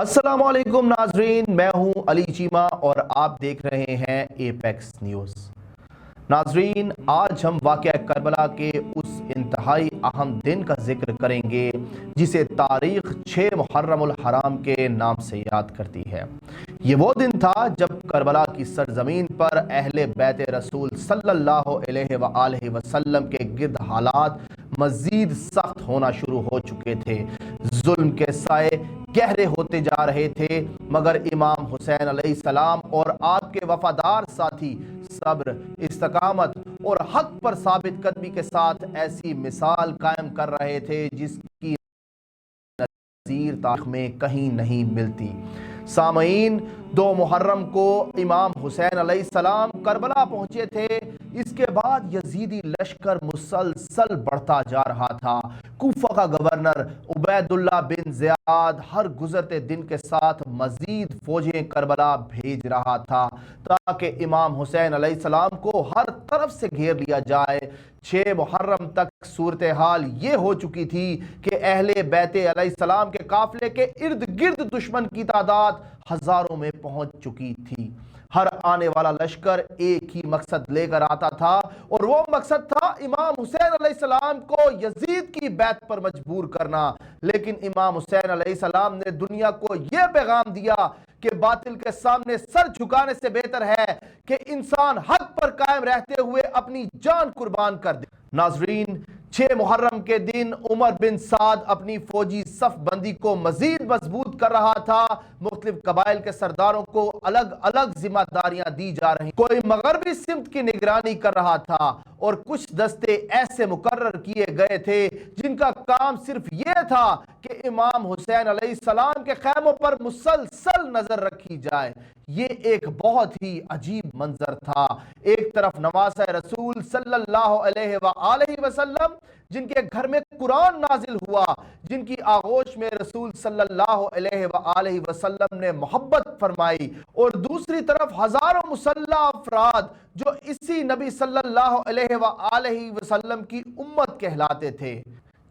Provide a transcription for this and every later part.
السلام علیکم ناظرین، میں ہوں علی چیمہ اور آپ دیکھ رہے ہیں ایپیکس نیوز۔ ناظرین، آج ہم واقعہ کربلا کے اس انتہائی اہم دن کا ذکر کریں گے جسے تاریخ 6 محرم الحرام کے نام سے یاد کرتی ہے۔ یہ وہ دن تھا جب کربلا کی سرزمین پر اہل بیت رسول صلی اللہ علیہ وآلہ وسلم کے گرد حالات مزید سخت ہونا شروع ہو چکے تھے۔ ظلم کے سائے گہرے ہوتے جا رہے تھے، مگر امام حسین علیہ السلام اور آپ کے وفادار ساتھی صبر، استقامت اور حق پر ثابت قدمی کے ساتھ ایسی مثال قائم کر رہے تھے جس کی نظیر تاریخ میں کہیں نہیں ملتی۔ سامعین، 2 محرم کو امام حسین علیہ السلام کربلا پہنچے تھے۔ اس کے بعد یزیدی لشکر مسلسل بڑھتا جا رہا تھا۔ کوفہ کا گورنر عبید اللہ بن زیاد ہر گزرتے دن کے ساتھ مزید فوجیں کربلا بھیج رہا تھا تاکہ امام حسین علیہ السلام کو ہر طرف سے گھیر لیا جائے۔ 6 محرم تک صورتحال یہ ہو چکی تھی کہ اہل بیت علیہ السلام کے قافلے کے ارد گرد دشمن کی تعداد ہزاروں میں پہنچ چکی تھی۔ ہر آنے والا لشکر ایک ہی مقصد لے کر آتا تھا، اور وہ مقصد تھا امام حسین علیہ السلام کو یزید کی بیعت پر مجبور کرنا۔ لیکن امام حسین علیہ السلام نے دنیا کو یہ پیغام دیا کہ باطل کے سامنے سر جھکانے سے بہتر ہے کہ انسان حق پر قائم رہتے ہوئے اپنی جان قربان کر دے۔ ناظرین، 6 محرم کے دن عمر بن سعد اپنی فوجی صف بندی کو مزید مضبوط کر رہا تھا۔ مختلف قبائل کے سرداروں کو الگ الگ ذمہ داریاں دی جا رہی، کوئی مغربی سمت کی نگرانی کر رہا تھا اور کچھ دستے ایسے مقرر کیے گئے تھے جن کا کام صرف یہ تھا کہ امام حسین علیہ السلام کے خیموں پر مسلسل نظر رکھی جائے۔ یہ ایک بہت ہی عجیب منظر تھا۔ ایک طرف نواسہ رسول صلی اللہ علیہ وآلہ وسلم جن کے گھر میں قرآن نازل ہوا، جن کی آغوش میں رسول صلی اللہ علیہ وآلہ وسلم نے محبت فرمائی، اور دوسری طرف ہزاروں مسلح افراد جو اسی نبی صلی اللہ علیہ وآلہ وسلم کی امت کہلاتے تھے۔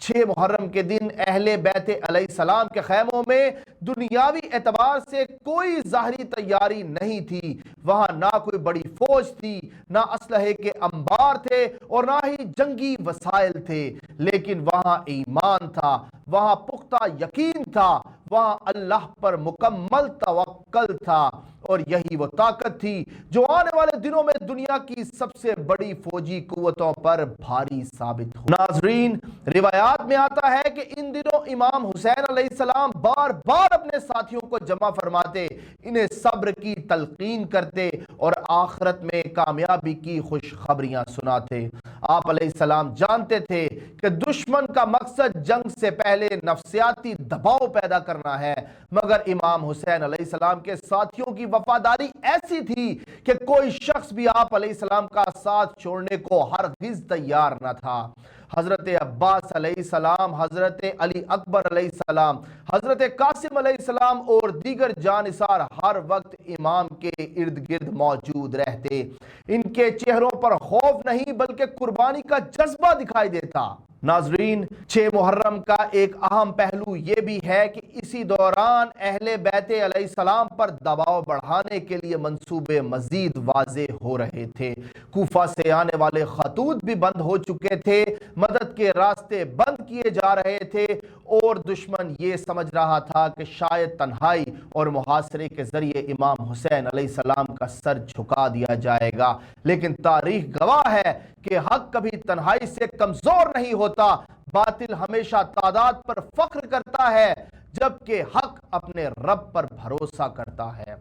6 محرم کے دن اہل بیت علیہ السلام کے خیموں میں دنیاوی اعتبار سے کوئی ظاہری تیاری نہیں تھی۔ وہاں نہ کوئی بڑی فوج تھی، نہ اسلحے کے انبار تھے اور نہ ہی جنگی وسائل تھے، لیکن وہاں ایمان تھا، وہاں پختہ یقین تھا، وہاں اللہ پر مکمل توکل تھا، اور یہی وہ طاقت تھی جو آنے والے دنوں میں دنیا کی سب سے بڑی فوجی قوتوں پر بھاری ثابت ہو۔ ناظرین، روایات میں آتا ہے کہ ان دنوں امام حسین علیہ السلام بار بار اپنے ساتھیوں کو جمع فرماتے، انہیں صبر کی تلقین کرتے اور آخرت میں کامیابی کی خوشخبریاں سناتے۔ آپ علیہ السلام جانتے تھے کہ دشمن کا مقصد جنگ سے پہلے نفسیاتی دباؤ پیدا کرنا ہے، مگر امام حسین علیہ السلام کے ساتھیوں کی وفاداری ایسی تھی کہ کوئی شخص بھی آپ علیہ السلام کا ساتھ چھوڑنے کو ہرگز تیار نہ تھا۔ حضرت عباس علیہ السلام، حضرت علی اکبر علیہ السلام، حضرت قاسم علیہ السلام اور دیگر جانثار ہر وقت امام کے ارد گرد موجود رہتے۔ ان کے چہروں پر خوف نہیں بلکہ قربانی کا جذبہ دکھائی دیتا۔ ناظرین، 6 محرم کا ایک اہم پہلو یہ بھی ہے کہ اسی دوران اہل بیت علیہ السلام پر دباؤ بڑھانے کے لیے منصوبے مزید واضح ہو رہے تھے۔ کوفہ سے آنے والے خطوط بھی بند ہو چکے تھے، مدد کے راستے بند کیے جا رہے تھے، اور دشمن یہ سمجھ رہا تھا کہ شاید تنہائی اور محاصرے کے ذریعے امام حسین علیہ السلام کا سر جھکا دیا جائے گا۔ لیکن تاریخ گواہ ہے کہ حق کبھی تنہائی سے کمزور نہیں ہوتا، باطل ہمیشہ تعداد پر فخر کرتا ہے جبکہ حق اپنے رب پر بھروسہ کرتا ہے۔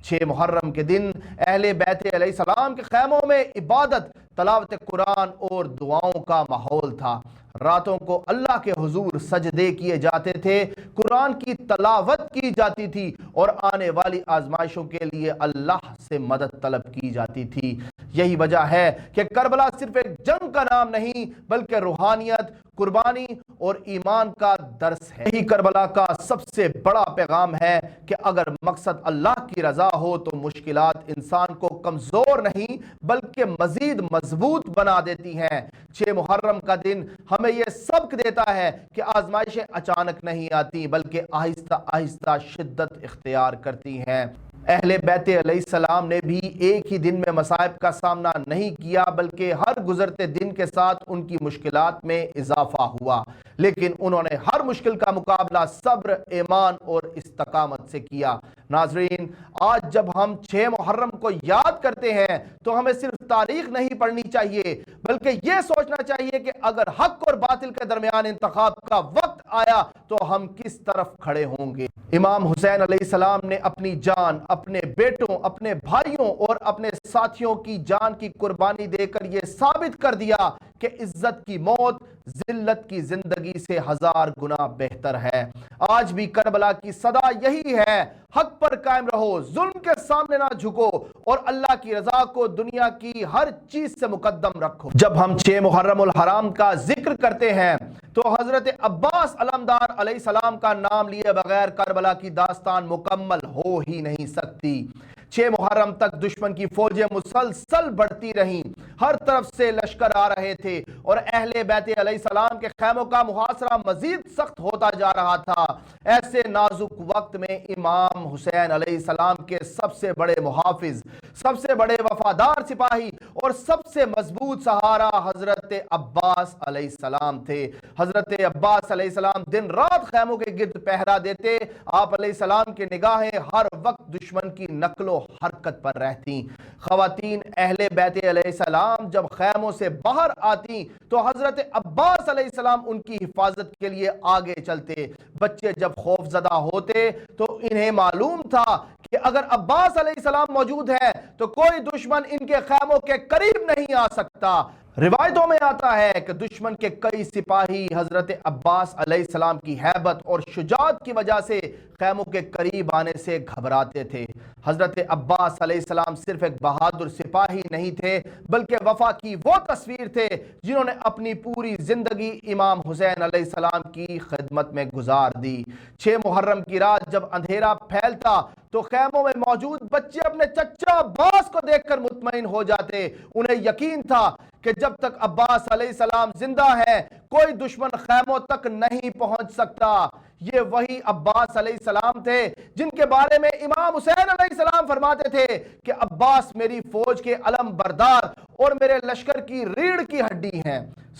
6 محرم کے دن اہل بیت علیہ السلام کے خیموں میں عبادت، تلاوت قرآن اور دعاؤں کا ماحول تھا۔ راتوں کو اللہ کے حضور سجدے کیے جاتے تھے، قرآن کی تلاوت کی جاتی تھی اور آنے والی آزمائشوں کے لیے اللہ سے مدد طلب کی جاتی تھی۔ یہی وجہ ہے کہ کربلا صرف ایک جنگ کا نام نہیں بلکہ روحانیت، قربانی اور ایمان کا درس ہے۔ یہی کربلا کا سب سے بڑا پیغام ہے کہ اگر مقصد اللہ کی رضا ہو تو مشکلات انسان کو کمزور نہیں بلکہ مزید مضبوط بنا دیتی ہیں۔ 6 محرم کا دن ہمیں یہ سبق دیتا ہے کہ آزمائشیں اچانک نہیں آتی بلکہ آہستہ آہستہ شدت اختیار کرتی ہیں۔ اہل بیت علیہ السلام نے بھی ایک ہی دن میں مصائب کا سامنا نہیں کیا بلکہ ہر گزرتے دن کے ساتھ ان کی مشکلات میں اضافہ ہوا، لیکن انہوں نے ہر مشکل کا مقابلہ صبر، ایمان اور استقامت سے کیا۔ ناظرین، آج جب ہم 6 محرم کو یاد کرتے ہیں تو ہمیں صرف تاریخ نہیں پڑھنی چاہیے بلکہ یہ سوچنا چاہیے کہ اگر حق اور باطل کے درمیان انتخاب کا وقت آیا تو ہم کس طرف کھڑے ہوں گے۔ امام حسین علیہ السلام نے اپنی جان، اپنے بیٹوں، اپنے بھائیوں اور اپنے ساتھیوں کی جان کی قربانی دے کر یہ ثابت کر دیا کہ عزت کی موت ذلت کی زندگی سے 1000 گنا بہتر ہے۔ آج بھی کربلا کی صدا یہی ہے، حق پر قائم رہو، ظلم کے سامنے نہ جھکو اور اللہ کی رضا کو دنیا کی ہر چیز سے مقدم رکھو۔ جب ہم 6 محرم الحرام کا ذکر کرتے ہیں تو حضرت عباس علمدار علیہ السلام کا نام لیے بغیر کربلا کی داستان مکمل ہو ہی نہیں سکتی۔ 6 محرم تک دشمن کی فوجیں مسلسل بڑھتی رہیں، ہر طرف سے لشکر آ رہے تھے اور اہل بیت علیہ السلام کے خیموں کا محاصرہ مزید سخت ہوتا جا رہا تھا۔ ایسے نازک وقت میں امام حسین علیہ السلام کے سب سے بڑے محافظ، سب سے بڑے وفادار سپاہی اور سب سے مضبوط سہارا حضرت عباس علیہ السلام تھے۔ حضرت عباس علیہ السلام دن رات خیموں کے گرد پہرا دیتے۔ آپ علیہ السلام کی نگاہیں ہر وقت دشمن کی نقل و حرکت پر رہتی۔ خواتین اہل بیت علیہ السلام جب خیموں سے باہر آتی تو حضرت عباس علیہ السلام ان کی حفاظت کے لیے آگے چلتے۔ بچے جب خوف زدہ ہوتے تو انہیں معلوم تھا کہ اگر عباس علیہ السلام موجود ہے تو کوئی دشمن ان کے خیموں کے قریب نہیں آ سکتا۔ روایتوں میں آتا ہے کہ دشمن کے کئی سپاہی حضرت عباس علیہ السلام کی ہیبت اور شجاعت کی وجہ سے خیموں کے قریب آنے سے گھبراتے تھے۔ حضرت عباس علیہ السلام صرف ایک بہادر سپاہی نہیں تھے بلکہ وفا کی وہ تصویر تھے جنہوں نے اپنی پوری زندگی امام حسین علیہ السلام کی خدمت میں گزار دی۔ 6 محرم کی رات جب اندھیرا پھیلتا تو خیموں میں موجود بچے اپنے چچا عباس کو دیکھ کر مطمئن ہو جاتے۔ انہیں یقین تھا کہ جب تک عباس علیہ السلام زندہ ہے کوئی دشمن خیموں تک نہیں پہنچ سکتا۔ یہ وہی عباس علیہ السلام تھے جن کے بارے میں امام حسین علیہ السلام فرماتے تھے کہ عباس میری فوج کے علم بردار اور میرے لشکر کی ریڑھ کی ہڈی ہیں۔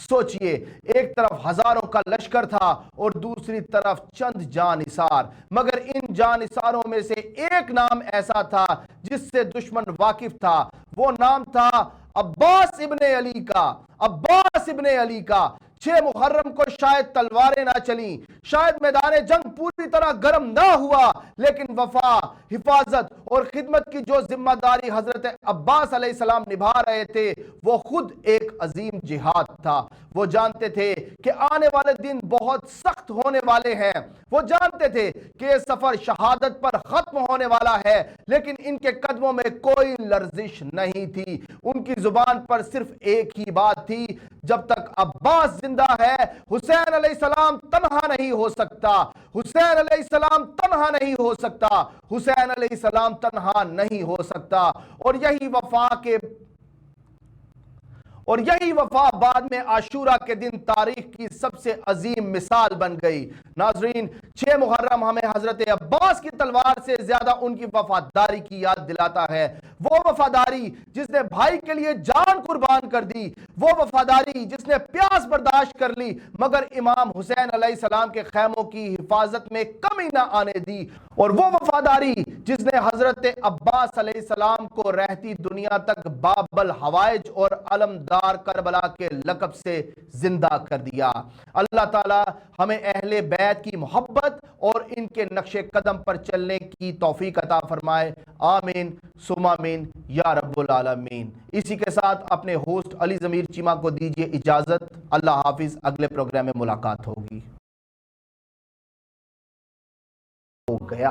سوچئے، ایک طرف ہزاروں کا لشکر تھا اور دوسری طرف چند جانثار، مگر ان جانثاروں میں سے ایک نام ایسا تھا جس سے دشمن واقف تھا۔ وہ نام تھا عباس ابن علی کا۔ عباس ابن علی کا 6 محرم کو شاید تلواریں نہ چلیں، شاید میدان جنگ پوری طرح گرم نہ ہوا، لیکن وفا، حفاظت اور خدمت کی جو ذمہ داری حضرت عباس علیہ السلام نبھا رہے تھے وہ خود ایک عظیم جہاد تھا۔ وہ جانتے تھے کہ آنے والے دن بہت سخت ہونے والے ہیں۔ وہ جانتے تھے کہ یہ سفر شہادت پر ختم ہونے والا ہے، لیکن ان کے قدموں میں کوئی لرزش نہیں تھی۔ ان کی زبان پر صرف ایک ہی بات تھی، جب تک عباس زندہ ہے حسین علیہ السلام تنہا نہیں ہو سکتا، حسین علیہ السلام تنہا نہیں ہو سکتا، حسین علیہ السلام تنہا نہیں ہو سکتا۔ اور یہی وفا بعد میں عاشورہ کے دن تاریخ کی سب سے عظیم مثال بن گئی۔ ناظرین، 6 محرم ہمیں حضرت عباس کی تلوار سے زیادہ ان کی وفاداری کی یاد دلاتا ہے۔ وہ وفاداری جس نے بھائی کے لیے جان قربان کر دی، وہ وفاداری جس نے پیاس برداشت کر لی مگر امام حسین علیہ السلام کے خیموں کی حفاظت میں کمی نہ آنے دی، اور وہ وفاداری جس نے حضرت عباس علیہ السلام کو رہتی دنیا تک باب الحوائج اور علمدار کربلا کے لقب سے زندہ کر دیا۔ اللہ تعالی ہمیں اہل بیت کی محبت اور ان کے نقش قدم پر چلنے کی توفیق عطا فرمائے، آمین ثم آمین یا رب العالمین۔ اسی کے ساتھ اپنے ہوسٹ علی ضمیر چیمہ کو دیجیے اجازت۔ اللہ حافظ، اگلے پروگرام میں ملاقات ہوگی۔ ہو گیا۔